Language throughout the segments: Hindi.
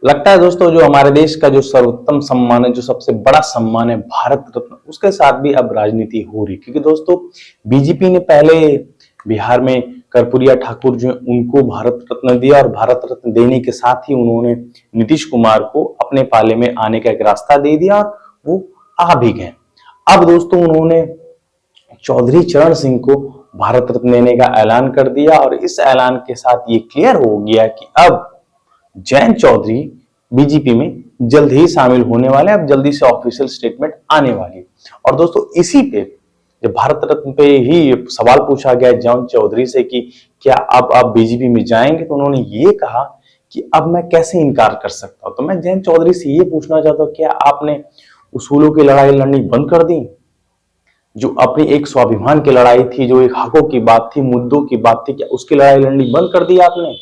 लगता है दोस्तों जो हमारे देश का जो सर्वोत्तम सम्मान है, जो सबसे बड़ा सम्मान है भारत रत्न, उसके साथ भी अब राजनीति हो रही। क्योंकि दोस्तों बीजेपी ने पहले बिहार में कर्पूरिया ठाकुर जो उनको भारत रत्न दिया और भारत रत्न देने के साथ ही उन्होंने नीतीश कुमार को अपने पाले में आने का एक रास्ता दे दिया और वो आ भी गए। अब दोस्तों उन्होंने चौधरी चरण सिंह को भारत रत्न देने का ऐलान कर दिया और इस ऐलान के साथ ये क्लियर हो गया कि अब जयंत चौधरी बीजेपी में जल्द ही शामिल होने वाले, अब जल्दी से ऑफिशियल स्टेटमेंट आने वाली। और दोस्तों इसी पे जब भारत रत्न पे ही सवाल पूछा गया जयंत चौधरी से कि क्या अब आप बीजेपी में जाएंगे, तो उन्होंने ये कहा कि अब मैं कैसे इनकार कर सकता हूं। तो मैं जयंत चौधरी से ये पूछना चाहता हूं, क्या आपने उसूलों की लड़ाई लड़नी बंद कर दी? जो अपनी एक स्वाभिमान की लड़ाई थी, जो एक हकों की बात थी, मुद्दों की बात थी, क्या उसकी लड़ाई लड़नी बंद कर दी आपने?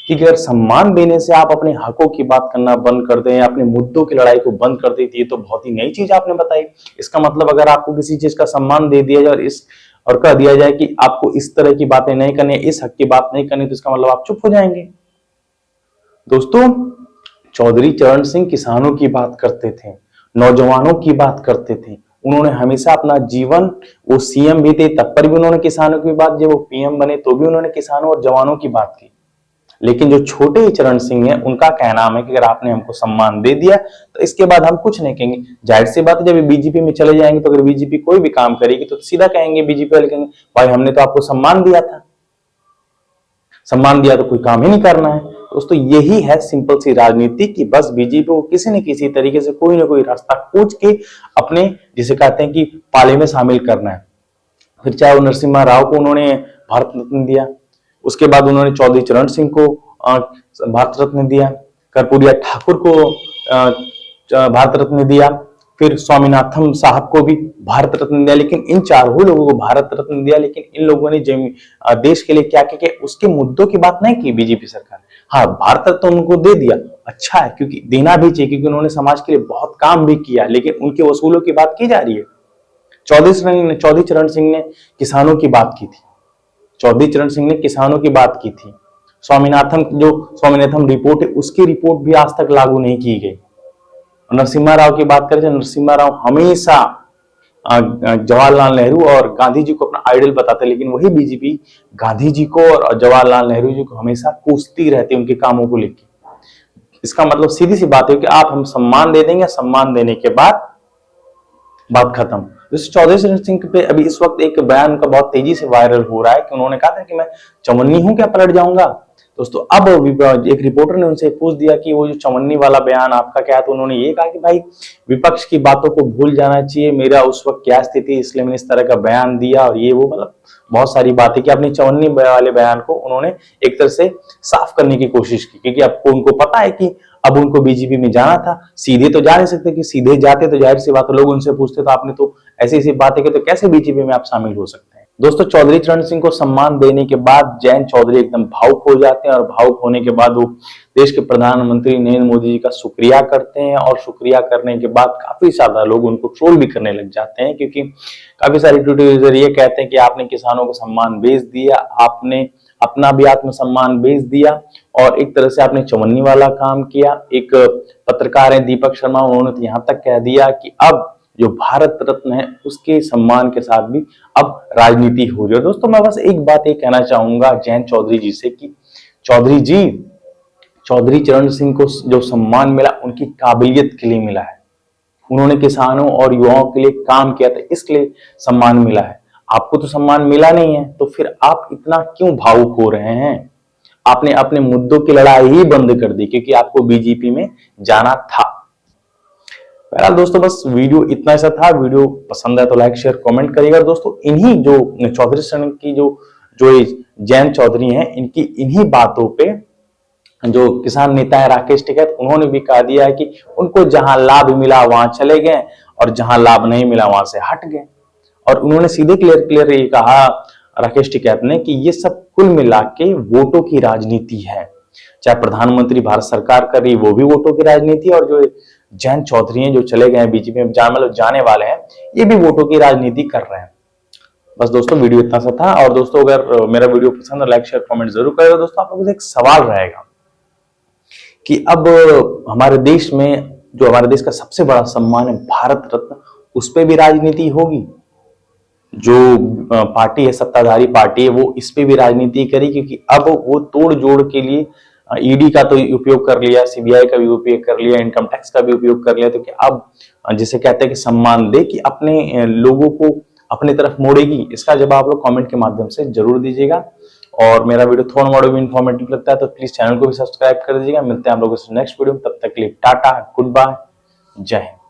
कि अगर सम्मान देने से आप अपने हकों की बात करना बंद कर दें, अपने मुद्दों की लड़ाई को बंद कर दें, ये तो बहुत ही नई चीज आपने बताई। इसका मतलब अगर आपको किसी चीज का सम्मान दे दिया जाए और कह दिया जाए कि आपको इस तरह की बातें नहीं करनी, इस हक की बात नहीं करनी, तो इसका मतलब आप चुप हो जाएंगे। दोस्तों चौधरी चरण सिंह किसानों की बात करते थे, नौजवानों की बात करते थे। उन्होंने हमेशा अपना जीवन, वो सीएम भी थे तब पर भी उन्होंने किसानों की बात, जब वो पीएम बने तो भी उन्होंने किसानों और जवानों की बात की। लेकिन जो छोटे चरण सिंह हैं, उनका कहना है कि अगर आपने हमको सम्मान दे दिया तो इसके बाद हम कुछ नहीं कहेंगे। जाहिर सी बात है, जब बीजेपी में चले जाएंगे तो अगर बीजेपी कोई भी काम करेगी तो सीधा कहेंगे, बीजेपी वाले कहेंगे भाई हमने तो आपको सम्मान दिया था, सम्मान दिया तो कोई काम ही नहीं करना है। दोस्तों यही है सिंपल सी राजनीति कि बस बीजेपी को किसी न किसी तरीके से कोई ना कोई रास्ता खोज के अपने, जिसे कहते हैं कि पाले में शामिल करना है। फिर चाहे वो नरसिम्हा राव को उन्होंने भारत रत्न दिया, उसके बाद उन्होंने चौधरी चरण सिंह को भारत रत्न दिया, कर्पूरिया ठाकुर को भारत रत्न दिया, फिर स्वामीनाथन साहब को भी भारत रत्न दिया। लेकिन इन चारों लोगों को भारत रत्न दिया, लेकिन इन लोगों ने देश के लिए क्या क्या उसके मुद्दों की बात नहीं की बीजेपी सरकार। हाँ, भारत रत्न उनको दे दिया, अच्छा है, क्योंकि देना भी चाहिए, क्योंकि उन्होंने समाज के लिए बहुत काम भी किया। लेकिन उनके वसूलों की बात की जा रही है। चौधरी चरण सिंह ने किसानों की बात की थी, चौधरी चरण सिंह ने किसानों की बात की थी। स्वामीनाथन रिपोर्ट है, उसकी रिपोर्ट भी आज तक लागू नहीं की गई। नरसिम्हा राव की बात करें तो नरसिम्हा राव हमेशा जवाहरलाल नेहरू और गांधी जी को अपना आइडल बताते, लेकिन वही बीजेपी गांधी जी को और जवाहरलाल नेहरू जी को हमेशा कोसती रहती उनके कामों को लेकर। इसका मतलब सीधी सी बात है कि आप हम सम्मान दे देंगे, सम्मान देने के बाद बात खत्म। जैसे चौधरी चरण सिंह पे अभी इस वक्त एक बयान उनका बहुत तेजी से वायरल हो रहा है कि उन्होंने कहा था कि मैं चवन्नी हूं क्या पलट जाऊंगा। दोस्तों अब एक रिपोर्टर ने उनसे पूछ दिया कि वो जो चवन्नी वाला बयान आपका क्या है, तो उन्होंने ये कहा कि भाई विपक्ष की बातों को भूल जाना चाहिए, मेरा उस वक्त क्या स्थिति इसलिए मैंने इस तरह का बयान दिया, और ये वो मतलब बहुत सारी बातें कि अपनी चवन्नी वाले बयान को उन्होंने एक तरह से साफ करने की कोशिश की। क्योंकि आपको उनको पता है कि अब उनको बीजेपी में जाना था, सीधे तो जा नहीं सकते, कि सीधे जाते तो जाहिर सी बात लोग उनसे पूछते तो आपने तो ऐसी ऐसी बातें की, तो कैसे बीजेपी में आप शामिल हो सकते हैं। दोस्तों चौधरी चरण सिंह को सम्मान देने के बाद जयंत चौधरी एकदम भावुक हो जाते हैं, और भावुक होने के बाद वो देश के प्रधानमंत्री नरेंद्र मोदी जी का शुक्रिया करते हैं, और शुक्रिया करने के बाद काफी ज्यादा लोग उनको ट्रोल भी करने लग जाते हैं। क्योंकि काफी सारे ट्विटर यूजर ये कहते हैं कि आपने किसानों को सम्मान बेच दिया, आपने अपना भी आत्मसम्मान बेच दिया, और एक तरह से आपने चवन्नी वाला काम किया। एक पत्रकार है दीपक शर्मा, उन्होंने तो यहाँ तक कह दिया कि अब जो भारत रत्न है उसके सम्मान के साथ भी अब राजनीति हो रही है। दोस्तों मैं बस एक बात ये कहना चाहूंगा जयंत चौधरी जी से कि चौधरी जी, चौधरी चरण सिंह को जो सम्मान मिला उनकी काबिलियत के लिए मिला है। उन्होंने किसानों और युवाओं के लिए काम किया था, इसलिए सम्मान मिला है। आपको तो सम्मान मिला नहीं है, तो फिर आप इतना क्यों भावुक हो रहे हैं? आपने अपने मुद्दों की लड़ाई ही बंद कर दी क्योंकि आपको बीजेपी में जाना था। बहरहाल दोस्तों बस वीडियो इतना सा था। वीडियो पसंद है तो लाइक शेयर कमेंट करिएगा। दोस्तों इन्हीं जो चौधरी चरण की जो जयंत चौधरी हैं, इनकी इन्हीं बातों पे जो किसान नेता है राकेश टिकैत, उन्होंने भी कहा दिया है कि उनको जहां लाभ मिला वहां चले गए, और जहां लाभ नहीं मिला वहां से हट गए। और उन्होंने सीधे क्लियर ये कहा राकेश टिकैत ने कि ये सब कुल मिला के वोटों की राजनीति है। चाहे प्रधानमंत्री भारत सरकार कर रही, वो भी वोटों की राजनीति, और जो जयंत चौधरी हैं जो चले गए बीजेपी में, मतलब जाने वाले हैं, ये भी वोटों की राजनीति कर रहे हैं। बस दोस्तों वीडियो इतना सा था। और दोस्तों अगर मेरा वीडियो पसंद है लाइक शेयर कमेंट जरूर करेगा। दोस्तों आप लोगों से एक सवाल रहेगा कि अब हमारे देश में जो हमारे देश का सबसे बड़ा सम्मान है भारत रत्न, उस पे भी राजनीति होगी। जो पार्टी है, सत्ताधारी पार्टी है, वो इस पे भी राजनीति करी, क्योंकि अब वो तोड़ जोड़ के लिए ईडी का तो उपयोग कर लिया, सीबीआई का भी उपयोग कर लिया, इनकम टैक्स का भी उपयोग कर लिया, तो कि अब जिसे कहते हैं कि सम्मान दे कि अपने लोगों को अपनी तरफ मोड़ेगी। इसका जवाब आप लोग कमेंट के माध्यम से जरूर दीजिएगा। और मेरा वीडियो थोड़ा मोड़ा भी इन्फॉर्मेटिव लगता है तो प्लीज चैनल को भी सब्सक्राइब कर दीजिएगा। मिलते हैं हम लोगों से नेक्स्ट वीडियो में, तब तक के लिए टाटा, गुड बाय, जय हिंद।